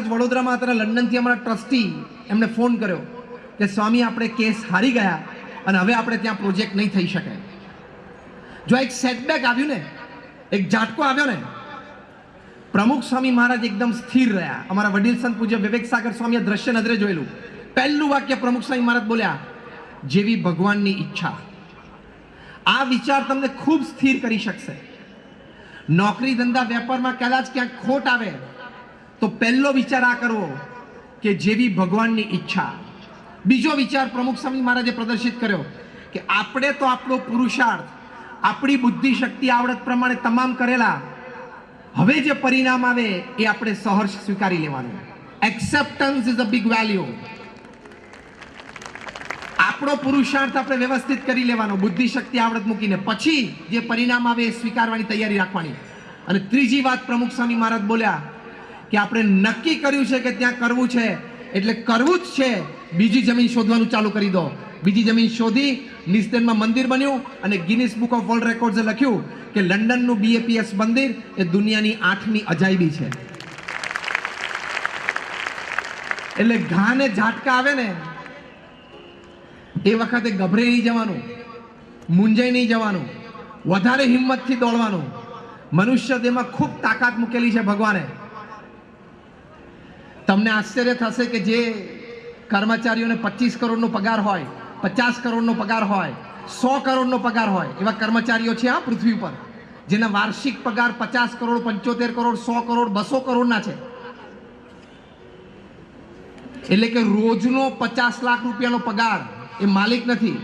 જ વડોદરામાં હતા, લંડનથી અમારા ટ્રસ્ટી એમને ફોન કર્યો કે સ્વામી આપણે કેસ હારી ગયા અને હવે આપણે ત્યાં પ્રોજેક્ટ નહીં થઈ શકે. જો એક સેટબેક આવ્યું ને, એક ઝાટકો આવ્યો ને, પ્રમુખ સ્વામી મહારાજ એકદમ સ્થિર રહ્યા. અમારા વડીલ સંત પૂજ્ય વિવેક સાગર સ્વામીએ દ્રશ્ય નજરે જોયેલું. પહેલું વાક્ય પ્રમુખ સ્વામી મહારાજ બોલ્યા, જેવી ભગવાનની ઈચ્છા. આ વિચાર તમને ખૂબ સ્થિર કરી શકશે. નોકરી ધંધા વેપારમાં કદાચ ક્યાંક ખોટ આવે તો પહેલો વિચાર આ કરવો કે જેવી ભગવાનની ઈચ્છા. બીજો વિચાર પ્રમુખ સ્વામી મહારાજે પ્રદર્શિત કર્યો કે આપણે તો આપણો પુરુષાર્થ, આપણી બુદ્ધિ શક્તિ આવડત પ્રમાણે તમામ કરેલા, હવે જે પરિણામ આવે એ આપણે સહર્ષ સ્વીકારી લેવાનું. Acceptance is a big value. આપણો પુરુષાર્થ આપણે વ્યવસ્થિત કરી લેવાનો, બુદ્ધિ શક્તિ આવડત મૂકીને, પછી જે પરિણામ આવે એ સ્વીકારવાની તૈયારી રાખવાની. અને ત્રીજી વાત પ્રમુખ સ્વામી મહારાજ બોલ્યા કે આપણે નક્કી કર્યું છે કે ત્યાં કરવું છે એટલે કરવું જ છે. બીજી જમીન શોધવાનું ચાલુ કરી દો. બીજી જમીન શોધી નિસ્તેનમાં મંદિર બન્યું અને ગિનિસ બુક ઓફ વર્લ્ડ રેકોર્ડ્સે લખ્યું કે લંડનનું BAPS મંદિર એ દુનિયાની 8મી અજાયબી છે. એટલે ઘાને ઝાટકા આવે ને એ વખતે ગભરાઈ નહીં જવાનું, મૂંઝાઈ નહીં જવાનું, વધારે હિંમતથી દોડવાનું. મનુષ્ય દેહમાં ખૂબ તાકાત મૂકેલી છે ભગવાને. તમને આશ્ચર્ય થશે કે જે કર્મચારીઓને 25 કરોડનો પગાર હોય, 50 કરોડનો પગાર હોય, 100 કરોડનો પગાર હોય, એવા કર્મચારીઓ છે આ પૃથ્વી પર જેના વાર્ષિક પગાર 50 કરોડ, 75 કરોડ, 100 કરોડ, 200 કરોડના છે. એટલે કે રોજનો 50 લાખ રૂપિયાનો પગાર એ માલિક નથી.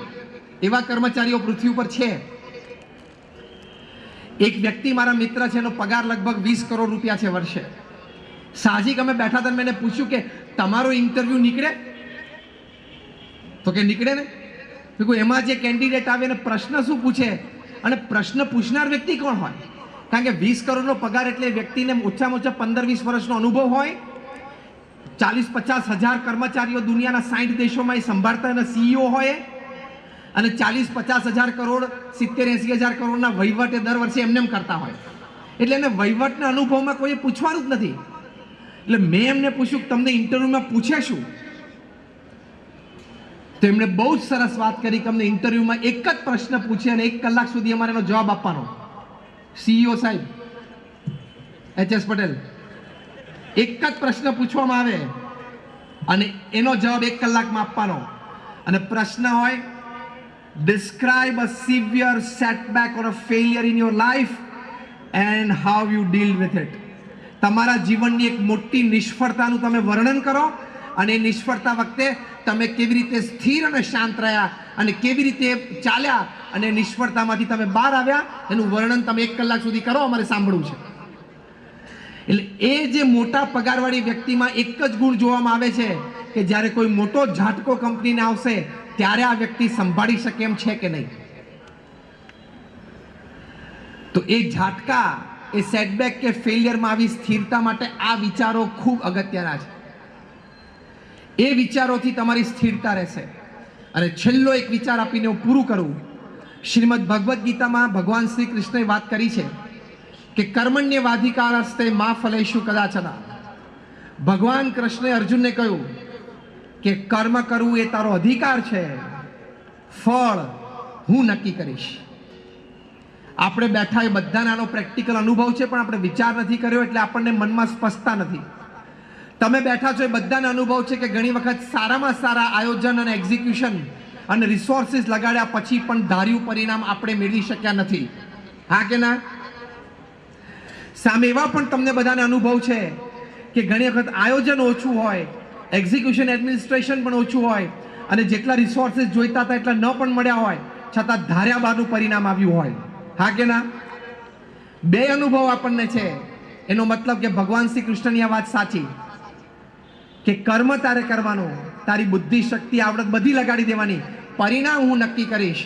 એવા કર્મચારીઓ પૃથ્વી ઉપર છે. એક વ્યક્તિ મારા મિત્ર છે, એનો પગાર લગભગ 20 કરોડ રૂપિયા છે વર્ષે. સાહજિક અમે બેઠા હતા, મેં પૂછ્યું કે તમારો ઇન્ટરવ્યુ નીકળે? તો કે નીકળે ને. એમાં જે કેન્ડિડેટ આવે ને પ્રશ્ન શું પૂછે અને પ્રશ્ન પૂછનાર વ્યક્તિ કોણ હોય? કારણ કે 20 કરોડનો પગાર એટલે વ્યક્તિને ઓછામાં ઓછા 15-20 વર્ષનો અનુભવ હોય, 40-50 હજાર કર્મચારીઓ દુનિયાના 60 દેશોમાં એ સંભાળતા એના CEO હોય અને 40-50 હજાર કરોડ, 70-80 હજાર કરોડના વહીવટ એ દર વર્ષે એમને કરતા હોય. એટલે એને વહીવટના અનુભવમાં કોઈ પૂછવાનું જ નથી. એટલે મેં એમને પૂછ્યું કે તમને ઇન્ટરવ્યુમાં પૂછે શું? તો એમણે બહુ જ સરસ વાત કરી કે અમને ઇન્ટરવ્યુમાં એક જ પ્રશ્ન પૂછે અને 1 કલાક સુધી અમારે એનો જવાબ આપવાનો. CEO સાહેબ HS પટેલ, એક જ પ્રશ્ન પૂછવામાં આવે અને એનો જવાબ 1 કલાકમાં આપવાનો. અને પ્રશ્ન હોય, describe a severe setback or a failure in your life and how you deal with it. તમારા જીવનની એક મોટી નિષ્ફળતાનું તમે વર્ણન કરો અને એ નિષ્ફળતા વખતે તમે કેવી રીતે સ્થિર અને શાંત રહ્યા અને કેવી રીતે ચાલ્યા અને નિષ્ફળતામાંથી તમે બહાર આવ્યા એનું વર્ણન તમે 1 કલાક સુધી કરો, અમારે સાંભળવું છે. એટલે એ જે મોટા પગારવાળી વ્યક્તિમાં એક જ ગુણ જોવામાં આવે છે કે જ્યારે કોઈ મોટો ઝાટકો કંપનીને આવશે ત્યારે આ વ્યક્તિ સંભાળી શકે એમ છે કે નહીં. તો એ ઝાટકા, એ સેટબેક કે ફેલિયરમાં આવી સ્થિરતા માટે આ વિચારો ખૂબ અગત્યના છે. એ વિચારોથી તમારી સ્થિરતા રહેશે. અને છેલ્લો એક વિચાર આપીને હું પૂરું કરું. શ્રીમદ ભગવદ્ ગીતામાં ભગવાન શ્રી કૃષ્ણએ વાત કરી છે કે કર્મણ્યવાધિકારસ્તે મા ફલેષુ કદાચન. ભગવાન કૃષ્ણે અર્જુનને કહ્યું કે કર્મ કરવું એ તારો અધિકાર છે, ફળ હું નક્કી કરીશ. આપણે બેઠા એ બધાને આનો પ્રેક્ટિકલ અનુભવ છે, પણ આપણે વિચાર નથી કર્યો એટલે આપણને મનમાં સ્પષ્ટતા નથી. તમે બેઠા છો એ બધાને અનુભવ છે કે ઘણી વખત સારામાં સારા આયોજન અને એક્ઝિક્યુશન અને રિસોર્સિસ લગાડ્યા પછી પણ ધાર્યું પરિણામ આપણે મેળવી શક્યા નથી. હા કે ના? સામે એવા પણ તમને બધાને અનુભવ છે કે ઘણી વખત આયોજન ઓછું હોય, એક્ઝિક્યુશન એડમિનિસ્ટ્રેશન પણ ઓછું હોય અને જેટલા રિસોર્સિસ જોઈતા હતા એટલા ન પણ મળ્યા હોય, છતાં ધાર્યા બાદનું પરિણામ આવ્યું હોય. હા કે ના? 2 અનુભવ આપણને છે. એનો મતલબ કે ભગવાન શ્રી કૃષ્ણની આ વાત સાચી કે કર્મ તારે કરવાનું, તારી બુદ્ધિ શક્તિ આવડત બધી લગાડી દેવાની, પરિણામ હું નક્કી કરીશ.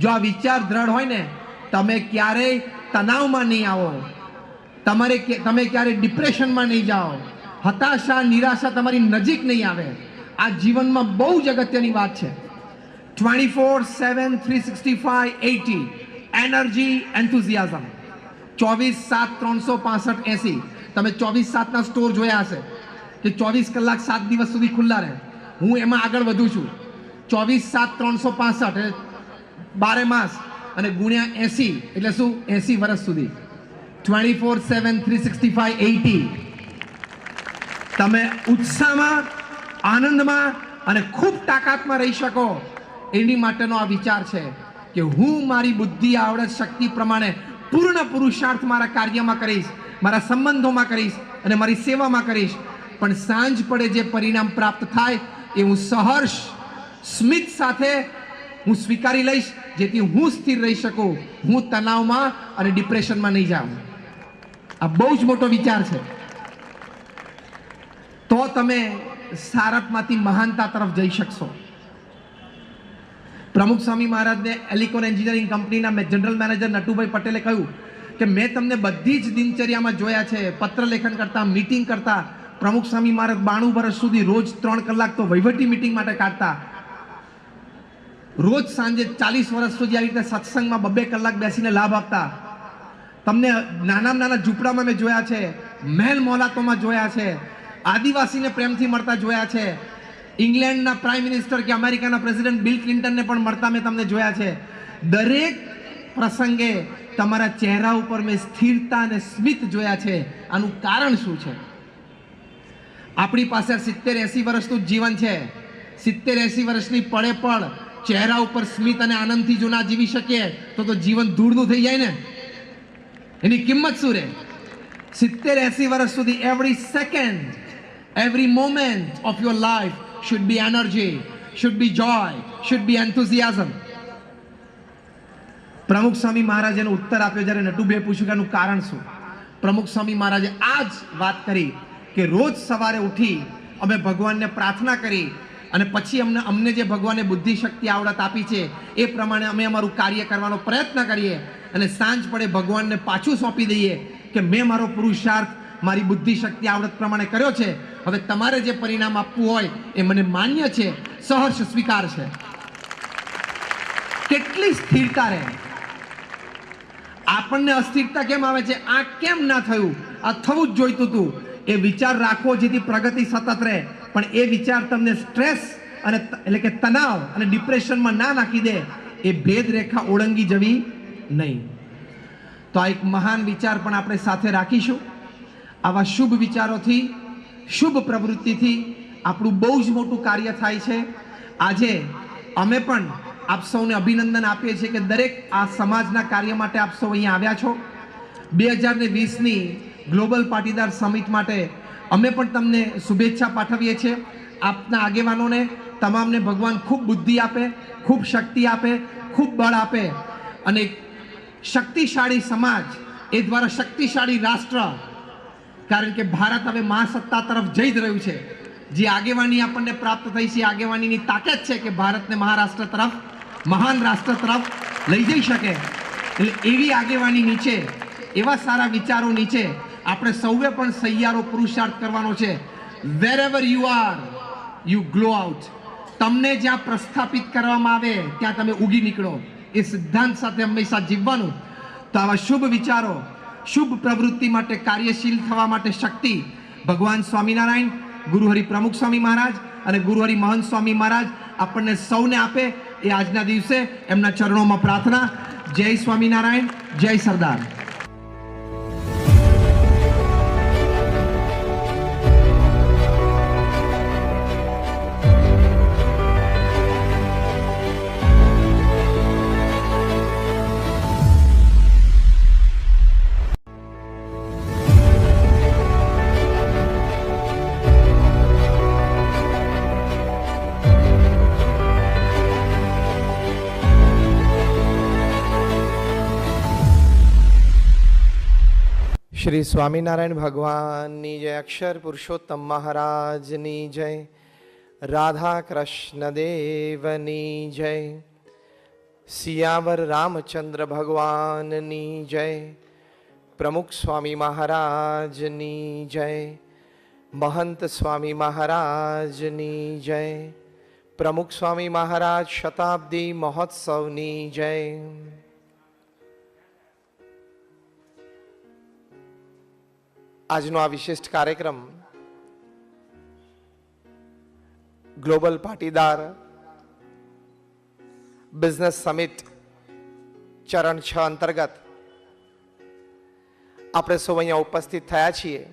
જો આ વિચાર દ્રઢ હોય ને, તમે ક્યારેય તણાવમાં નહીં આવો, તમે ક્યારેય ડિપ્રેશનમાં નહીં જાઓ, હતાશા નિરાશા તમારી નજીક નહીં આવે. આ જીવનમાં બહુ જ અગત્યની વાત છે. 24/7 365 80 એનર્જી એન્થુઝિયાઝમ 24/7 365 80. તમે 24/7 ના સ્ટોર જોયા હશે. કે 24 કલાક 7 દિવસ સુધી ખુલ્લા રહે. હું એમાં આગળ વધું છું. 24/7 365 12 માસ અને ગુણ્યા 80 એટલે શું? 80 વર્ષ સુધી 24/7 365 80. તમે ઉત્સાહમાં, આનંદમાં અને ખૂબ તાકાતમાં રહી શકો એની માટેનો આ વિચાર છે કે હું મારી બુદ્ધિ, આવડત, શક્તિ પ્રમાણે પૂર્ણ પુરુષાર્થ મારા કાર્યમાં કરીશ, મારા સંબંધોમાં કરીશ અને મારી સેવામાં કરીશ. પણ સાંજ પડે જે પરિણામ પ્રાપ્ત થાય એ હું સહર્ષ સ્મિત સાથે હું સ્વીકારી લઈશ, જેથી હું સ્થિર રહી શકું, હું તણાવમાં અને ડિપ્રેશનમાં નહીં જાઉં. આ બહુ જ મોટો વિચાર છે. તો તમે સારથમાંથી મહાનતા તરફ જઈ શકશો. પ્રમુખ સ્વામી મહારાજને એલિકોન એન્જિનિયરિંગ કંપનીના જનરલ મેનેજર નટુભાઈ પટેલે કહ્યું કે મેં તમને બધી જ દિનચર્યામાં જોયા છે, પત્ર લેખન કરતા, મીટિંગ કરતા. પ્રમુખ સ્વામી મહારાજ 92 વર્ષ સુધી રોજ 3 કલાક તો વહીવટી મીટિંગ માટે કાઢતા. રોજ સાંજે 40 વર્ષ સુધી આવી રીતે સત્સંગમાં 2 કલાક બેસીને લાભ આપતા. તમને નાના ઝૂંપડામાં મેં જોયા છે, મહેલ મોહલ્લાતોમાં જોયા છે, આદિવાસીને પ્રેમથી મળતા જોયા છે, ઇંગ્લેન્ડના પ્રાઇમ મિનિસ્ટર કે અમેરિકાના પ્રેસિડેન્ટ બિલ ક્લિન્ટનને પણ મળતા મેં તમને જોયા છે. દરેક પ્રસંગે તમારા ચહેરા ઉપર મેં સ્થિરતા અને સ્મિત જોયા છે. આનું કારણ શું છે? આપણી પાસે 70-80 વર્ષનું જીવન છે. 70-80 વર્ષની પડે પણ ચહેરા ઉપર સ્મિત અને આનંદથી જો ના જીવી શકીએ તો જીવન ધૂળનું થઈ જાય ને. એની કિંમત શું રહે? 70-80 વર્ષ સુધી every second, every moment of your life should be energy, should be joy, should be enthusiasm. પ્રમુખ સ્વામી મહારાજે ઉત્તર આપ્યો જ્યારે નટુભાઈએ પૂછ્યું કે આનું કારણ શું. પ્રમુખ સ્વામી મહારાજે આ જ વાત કરી કે રોજ સવારે ઉઠી અમે ભગવાનને પ્રાર્થના કરી અને પછી અમને જે ભગવાને બુદ્ધિ, શક્તિ, આવડત આપી છે એ પ્રમાણે અમે અમારું કાર્ય કરવાનો પ્રયત્ન કરીએ અને સાંજ પડે ભગવાનને પાછું સોંપી દઈએ કે મેં મારો પુરુષાર્થ મારી બુદ્ધિ, શક્તિ, આવડત પ્રમાણે કર્યો છે. હવે તમારે જે પરિણામ આપવું હોય એ મને માન્ય છે, સહર્ષ સ્વીકાર છે. કેટલી સ્થિરતા રહે. આપણને અસ્થિરતા કેમ આવે છે? આ કેમ ના થયું? આ થવું જ જોઈતું હતું. એ વિચાર રાખવો જેથી પ્રગતિ સતત રહે. પણ એ વિચાર તમને સ્ટ્રેસ અને એટલે કે તણાવ અને ડિપ્રેશનમાં ના નાખી દે. એ ભેદ રેખા ઓળંગી જવી નહીં. તો આ એક મહાન વિચાર પણ આપણે સાથે રાખીશું. આવા શુભ વિચારોથી, શુભ પ્રવૃત્તિથી આપણું બહુ જ મોટું કાર્ય થાય છે. આજે અમે પણ આપ સૌને અભિનંદન આપીએ છીએ કે દરેક આ સમાજના કાર્ય માટે આપ સૌ અહીંયા આવ્યા છો. 2020ની ગ્લોબલ પાટીદાર સમિટ માટે અમે પણ તમને શુભેચ્છા પાઠવીએ છીએ. આપના આગેવાનોને તમામને ભગવાન ખૂબ બુદ્ધિ આપે, ખૂબ શક્તિ આપે, ખૂબ બળ આપે અને શક્તિશાળી સમાજ એ દ્વારા શક્તિશાળી રાષ્ટ્ર. કારણ કે ભારત હવે મહાસત્તા તરફ જઈ જ રહ્યું છે. જે આગેવાની આપણને પ્રાપ્ત થઈ છે, આગેવાનીની તાકાત છે કે ભારતને મહારાષ્ટ્ર તરફ, મહાન રાષ્ટ્ર તરફ લઈ જઈ શકે. એટલે એવી આગેવાની નીચે, એવા સારા વિચારો નીચે આપણે સૌએ પણ સહિયારો પુરુષાર્થ કરવાનો છે. વેરેવર you are, you glow out. તમને જ્યાં પ્રસ્થાપિત કરવામાં આવે ત્યાં તમે ઉગી નીકળો. એ સિદ્ધાંત સાથે હંમેશા જીવવાનું. તો આવા શુભ વિચારો, શુભ પ્રવૃત્તિ માટે કાર્યશીલ થવા માટે શક્તિ ભગવાન સ્વામિનારાયણ, ગુરુહરિ પ્રમુખ સ્વામી મહારાજ અને ગુરુહરિ મહંત સ્વામી મહારાજ આપણને સૌને આપે એ આજના દિવસે એમના ચરણોમાં પ્રાર્થના. જય સ્વામિનારાયણ, જય સરદાર. શ્રી સ્વામિનારાયણ ભગવાનની જય, અક્ષર પુરુષોત્તમ મહારાજની જય, રાધા કૃષ્ણ દેવની જય, સિયાવર રામચંદ્ર ભગવાનની જય, પ્રમુખ સ્વામી મહારાજની જય, મહંત સ્વામી મહારાજની જય, પ્રમુખ સ્વામી મહારાજ શતાબ્દી મહોત્સવની જય. આજનો આ વિશિષ્ટ કાર્યક્રમ ગ્લોબલ પાટીદાર બિઝનેસ સમિટ ચરણ 6 અંતર્ગત આપણે સૌ અહીંયા ઉપસ્થિત થયા છીએ.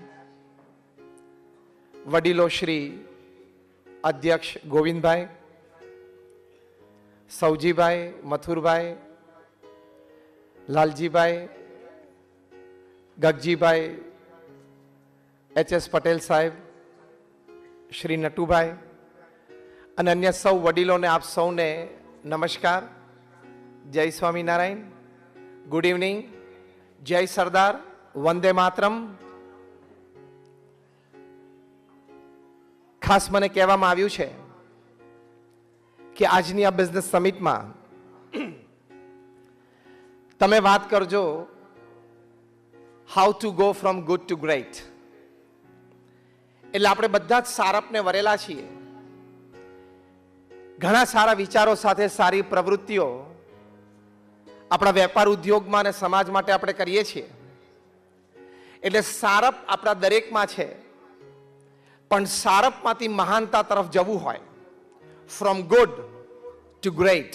વડીલો શ્રી અધ્યક્ષ ગોવિંદભાઈ, સૌજીભાઈ, મથુરભાઈ, લાલજીભાઈ, ગગજીભાઈ, એચ.એસ. પટેલ સાહેબ, શ્રી નટુભાઈ અને અન્ય સૌ વડીલોને આપ સૌને નમસ્કાર. જય સ્વામિનારાયણ, ગુડ ઇવનિંગ, જય સરદાર, વંદે માતરમ. ખાસ મને કહેવામાં આવ્યું છે કે આજની આ બિઝનેસ સમિટમાં તમે વાત કરજો how to go from good to great. એટલે આપણે બધા જ સારપને વરેલા છીએ. ઘણા સારા વિચારો સાથે સારી પ્રવૃત્તિઓ આપણા વેપાર ઉદ્યોગમાં અને સમાજ માટે આપણે કરીએ છીએ. એટલે સારપ આપણા દરેકમાં છે, પણ સારપમાંથી મહાનતા તરફ જવું હોય, ફ્રોમ ગુડ ટુ ગ્રેટ,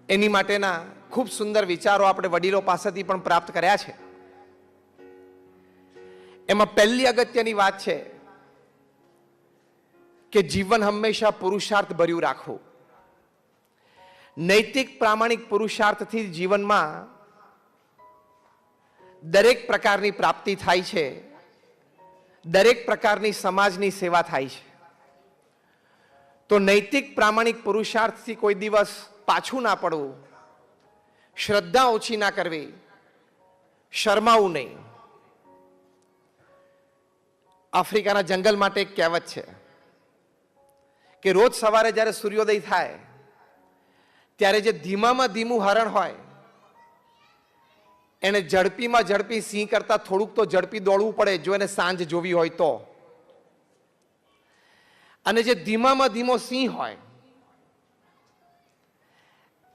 એની માટેના ખૂબ સુંદર વિચારો આપણે વડીલો પાસેથી પણ પ્રાપ્ત કર્યા છે. એમાં પહેલી અગત્યની વાત છે કે જીવન હંમેશા પુરુષાર્થ ભર્યું રાખવું. નૈતિક પ્રામાણિક પુરુષાર્થથી જીવનમાં દરેક પ્રકારની પ્રાપ્તિ થાય છે, દરેક પ્રકારની સમાજની સેવા થાય છે. તો નૈતિક પ્રામાણિક પુરુષાર્થથી કોઈ દિવસ પાછું ના પડવું, શ્રદ્ધા ઓછી ના કરવી, શરમાવું નહીં. આફ્રિકાના જંગલ માટે એક કહેવત છે કે રોજ સવારે જ્યારે સૂર્યોદય થાય ત્યારે જે ધીમામાં ધીમું હરણ હોય એને ઝડપીમાં ઝડપી સિંહ કરતા થોડુંક તો ઝડપી દોડવું પડે જો એને સાંજ જોવી હોય તો. અને જે ધીમામાં ધીમો સિંહ હોય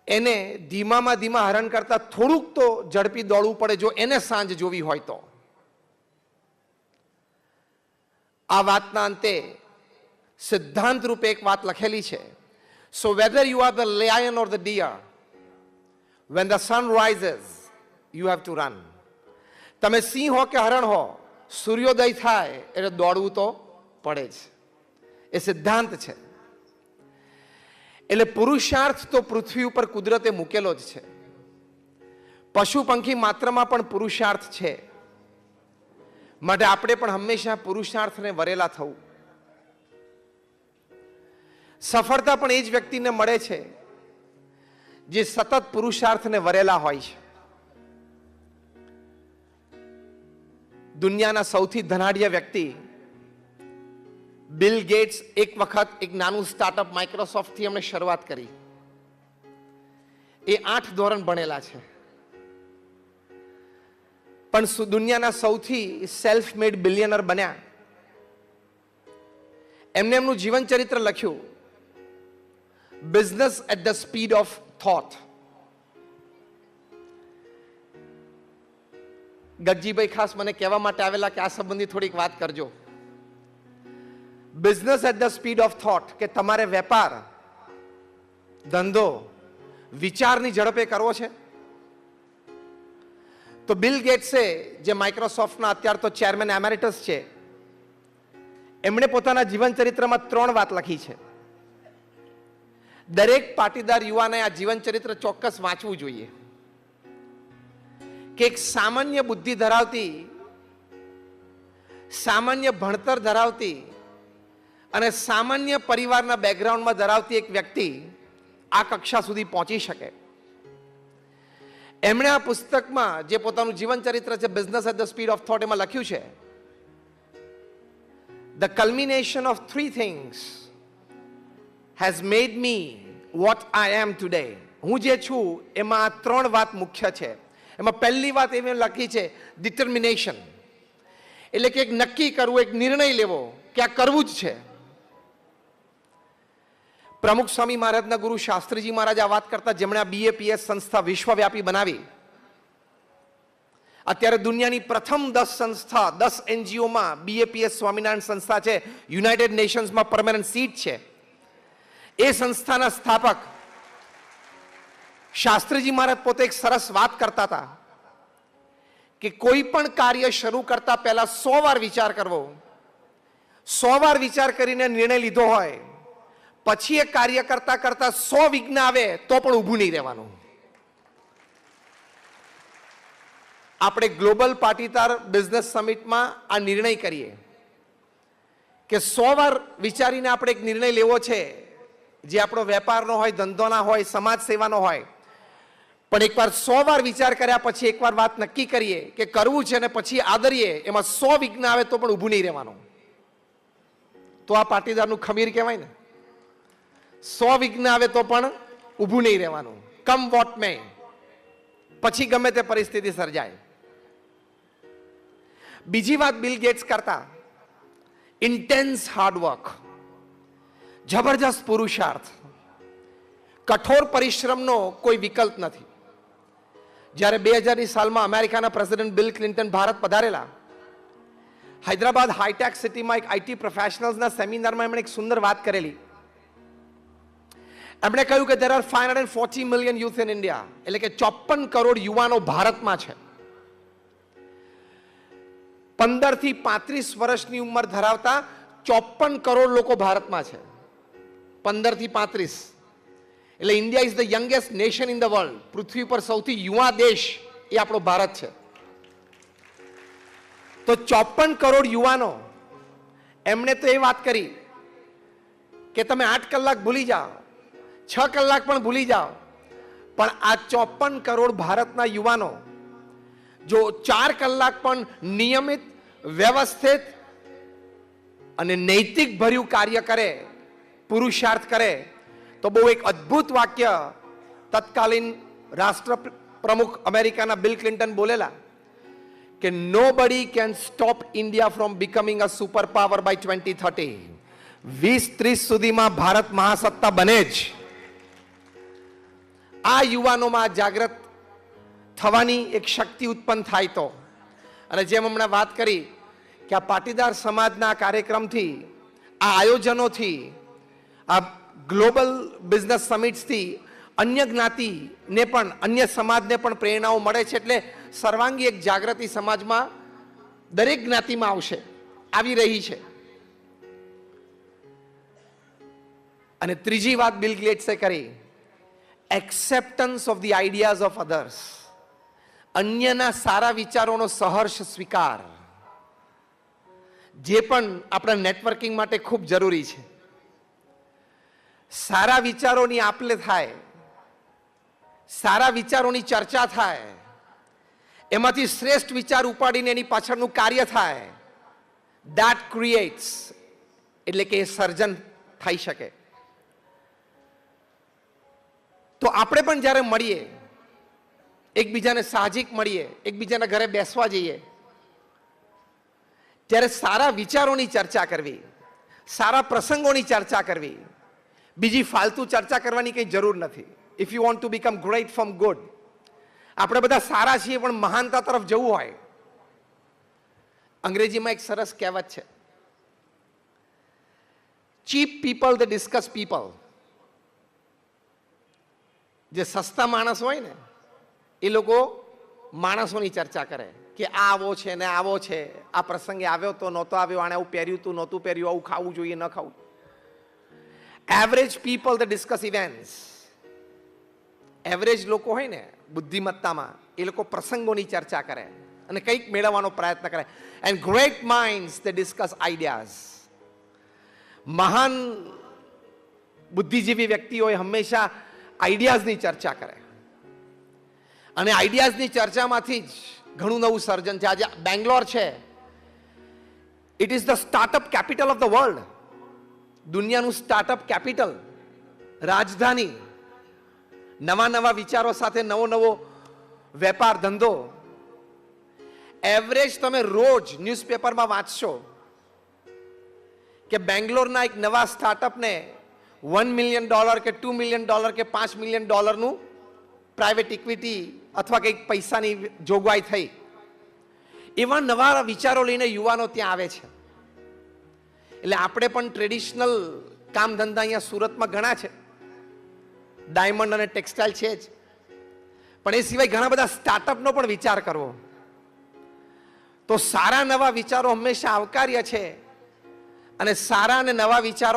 એને ધીમામાં ધીમા હરણ કરતા થોડુંક તો ઝડપી દોડવું પડે જો એને સાંજ જોવી હોય તો. આ વાતના અંતે સિદ્ધાંત રૂપે એક વાત લખેલી છે. So whether you are the lion or the deer, when the sun rises you have to run. તમે સિંહ હો કે હરણ હો, સૂર્યોદય થાય એટલે દોડવું તો પડે જ. એ સિદ્ધાંત છે. એટલે પુરુષાર્થ તો પૃથ્વી ઉપર કુદરતે મૂકેલો જ છે. પશુ પંખી માત્રમાં પણ પુરુષાર્થ છે. માટે આપણે પણ હંમેશા પુરુષાર્થને વરેલા થવું. સફળતા પણ એ જ વ્યક્તિને મળે છે જે સતત પુરુષાર્થને વરેલા હોય છે. દુનિયાના સૌથી ધનાઢ્ય વ્યક્તિ બિલ ગેટ્સ એક વખત એક નાનું સ્ટાર્ટઅપ માઇક્રોસોફ્ટથી એમણે શરૂઆત કરી. એ 8 ધોરણ ભણેલા છે, પણ દુનિયાના સૌથી સેલ્ફ મેડ બિલિયનર બન્યા. એમને એમનું જીવન ચરિત્ર લખ્યું, business at the speed of thought. Gagjibhai ખાસ મને કહેવા માટે આવેલા કે આ સંબંધી થોડીક વાત કરજો. Business at the speed of thought, કે તમારે વેપાર ધંધો વિચારની ઝડપે કરવો છે. તો બિલ ગેટ્સે, જે માઇક્રોસોફ્ટના અત્યાર તો ચેરમેન એમેરિટસ છે, એમણે પોતાના જીવન ચરિત્રમાં 3 વાત લખી છે. દરેક પાટીદાર યુવાને આ જીવન ચરિત્ર ચોક્કસ વાંચવું જોઈએ. કે એક સામાન્ય બુદ્ધિ ધરાવતી, સામાન્ય ભણતર ધરાવતી અને સામાન્ય પરિવારના બેકગ્રાઉન્ડમાં ધરાવતી એક વ્યક્તિ આ કક્ષા સુધી પહોંચી શકે. એમણે આ પુસ્તકમાં જે પોતાનું જીવન ચરિત્ર છે business at the speed of thought, એમાં લખ્યું છે, the culmination of 3 things has made me what I am today. હું જે છું એમાં આ 3 વાત મુખ્ય છે. એમાં પહેલી વાત એવી લખી છે, ડિટર્મિનેશન, એટલે કે એક નક્કી કરવું, એક નિર્ણય લેવો કે આ કરવું જ છે. પ્રમુખ સ્વામી મહારાજના ગુરુ શાસ્ત્રીજી મહારાજ આ વાત કરતા, જેમણે આ BAPS સંસ્થા વિશ્વવ્યાપી બનાવી, અત્યારે દુનિયાની પ્રથમ 10 સંસ્થા 10 એનજીઓમાં બીએપીએસ સ્વામિનારાયણ સંસ્થા છે, યુનાઇટેડ નેશન્સમાં પરમેનન્ટ સીટ છે. એ સંસ્થાના સ્થાપક શાસ્ત્રીજી મહારાજ પોતે એક સરસ વાત કરતા હતા કે કોઈ પણ કાર્ય શરૂ કરતા પહેલા 100 વાર વિચાર કરવો. 100 વાર વિચાર કરીને નિર્ણય લીધો હોય પછી એ કાર્ય કરતા કરતા 100 વિઘ્ન આવે તો પણ ઊભું નહીં રહેવાનું. આપણે ગ્લોબલ પાટીદાર બિઝનેસ સમિટમાં આ નિર્ણય કરીએ કે 100 વાર વિચારીને આપણે એક નિર્ણય લેવો છે, જે આપણો વેપારનો હોય, ધંધોના હોય, સમાજ સેવાનો હોય. પણ એકવાર 100 વાર વિચાર કર્યા પછી એકવાર વાત નક્કી કરીએ કે કરવું છે અને પછી આદરીએ, એમાં 100 વિઘ્ન આવે તો પણ ઊભું નહીં રહેવાનું. તો આ પાટીદારનું ખમીર કહેવાય ને. 100 વિઘ્ન આવે તો પણ ઊભું નહીં રહેવાનું, કમ વોટ મે, પછી ગમે તે પરિસ્થિતિ સર્જાય. બીજી વાત બિલ ગેટ્સ કરતા, ઇન્ટેન્સ હાર્ડવર્ક, જબરજસ્ત પુરુષાર્થ, કઠોર પરિશ્રમનો કોઈ વિકલ્પ નથી. જ્યારે 2000ની સાલમાં અમેરિકાના પ્રેસિડેન્ટ બિલ ક્લિન્ટન ભારત પધારેલા, હૈદરાબાદ હાઈટેક સિટીમાં એક આઈટી પ્રોફેશનલ્સના સેમિનારમાં એમણે એક સુંદર વાત કરેલી. એમણે કહ્યું કે there are 540 million youth in India, એટલે કે 54 કરોડ યુવાનો ભારતમાં છે. 15 થી 35 વર્ષની ઉંમર ધરાવતા 54 કરોડ લોકો ભારતમાં છે. 15 થી 35 એટલે India is the youngest nation in the world. પૃથ્વી પર સૌથી યુવા દેશ એ આપણો ભારત છે. તો 54 કરોડ યુવાનો, એમણે તો એ વાત કરી કે તમે 8 કલાક ભૂલી જાઓ, 6 કલાક પણ ભૂલી જાઓ, પણ આ 54 કરોડ ભારતના યુવાનો જો 4 કલાક પણ નિયમિત, વ્યવસ્થિત અને નૈતિક ભર્યું કાર્ય કરે, પુરુષાર્થ કરે, તો બહુ એક અદ્ભુત વાક્ય તત્કાલીન રાષ્ટ્ર પ્રમુખ અમેરિકાના બિલ ક્લિન્ટન બોલેલા કે nobody can stop India from becoming a superpower by 2030. 2030 સુધીમાં ભારત મહાસત્તા બને જ. આ યુવાનોમાં જાગૃત થવાની એક શક્તિ ઉત્પન્ન થાય તો. અને જેમ હમણાં વાત કરી કે આ પાટીદાર સમાજના કાર્યક્રમથી, આ આયોજનોથી, આ ગ્લોબલ બિઝનેસ સમિટ્સથી અન્ય જ્ઞાતિને પણ, અન્ય સમાજને પણ પ્રેરણાઓ મળે છે. એટલે સર્વાંગી એક જાગૃતિ સમાજમાં દરેક જ્ઞાતિમાં આવશે, આવી રહી છે. અને ત્રીજી વાત બિલ ગેટ્સે કરી, acceptance of the ideas of others, અન્યના સારા વિચારોનો સહર્ષ સ્વીકાર, જે પણ આપણા નેટવર્કિંગ માટે ખૂબ જરૂરી છે. સારા વિચારોની આપ-લે થાય, સારા વિચારોની ચર્ચા થાય, એમાંથી શ્રેષ્ઠ વિચાર ઉપાડીને એની પાછળનું કાર્ય થાય. that creates, એટલે કે સર્જન થઈ શકે. તો આપણે પણ જ્યારે મળીએ, એકબીજાને સાહજિક મળીએ, એકબીજાના ઘરે બેસવા જઈએ, ત્યારે સારા વિચારોની ચર્ચા કરવી, સારા પ્રસંગોની ચર્ચા કરવી, બીજી ફાલતુ ચર્ચા કરવાની કંઈ જરૂર નથી. If you want to become great from good, આપણે બધા સારા છીએ પણ મહાનતા તરફ જવું હોય, અંગ્રેજીમાં એક સરસ કહેવત છે, cheap people the discuss people. જે સસ્તા માણસ હોય ને એ લોકો માણસોની ચર્ચા કરે કે આ આવો છે ને આવો છે, આ પ્રસંગે આવ્યો તો નહોતો આવ્યો, આણે આવું પહેર્યું હતું નહોતું પહેર્યું, આવું ખાવું જોઈએ ન ખાવું. Average people the discuss events. Average લોકો હોય ને બુદ્ધિમત્તામાં, એ લોકો પ્રસંગોની ચર્ચા કરે અને કંઈક મેળવવાનો પ્રયત્ન કરે. And great minds the discuss ideas. મહાન બુદ્ધિજીવી વ્યક્તિઓએ હંમેશા આઈડિયાઝની ચર્ચા કરે અને આઈડિયાઝની ચર્ચામાંથી જ ઘણું નવું સર્જન છે. આજે બેંગ્લોર છે, it is the startup capital of the world. દુનિયાનું સ્ટાર્ટઅપ કેપિટલ, રાજધાની. નવા નવા વિચારો સાથે નવો નવો વેપાર ધંધો. એવરેજ તમે રોજ ન્યૂઝપેપરમાં વાંચશો કે બેંગ્લોરના એક નવા સ્ટાર્ટઅપને $1 million કે $2 million કે $5 million પ્રાઇવેટ ઇક્વિટી અથવા કંઈક પૈસાની જોગવાઈ થઈ. એવા નવા વિચારો લઈને યુવાનો ત્યાં આવે છે. એટલે આપણે પણ ટ્રેડિશનલ કામ ધંધા અહીંયા સુરતમાં ઘણા છે, ડાયમંડ અને ટેક્સટાઇલ છે જ, પણ એ સિવાય ઘણા બધા સ્ટાર્ટઅપનો પણ વિચાર કરવો. તો સારા નવા વિચારો હંમેશા આવકાર્ય છે, અને સારા અને નવા વિચારો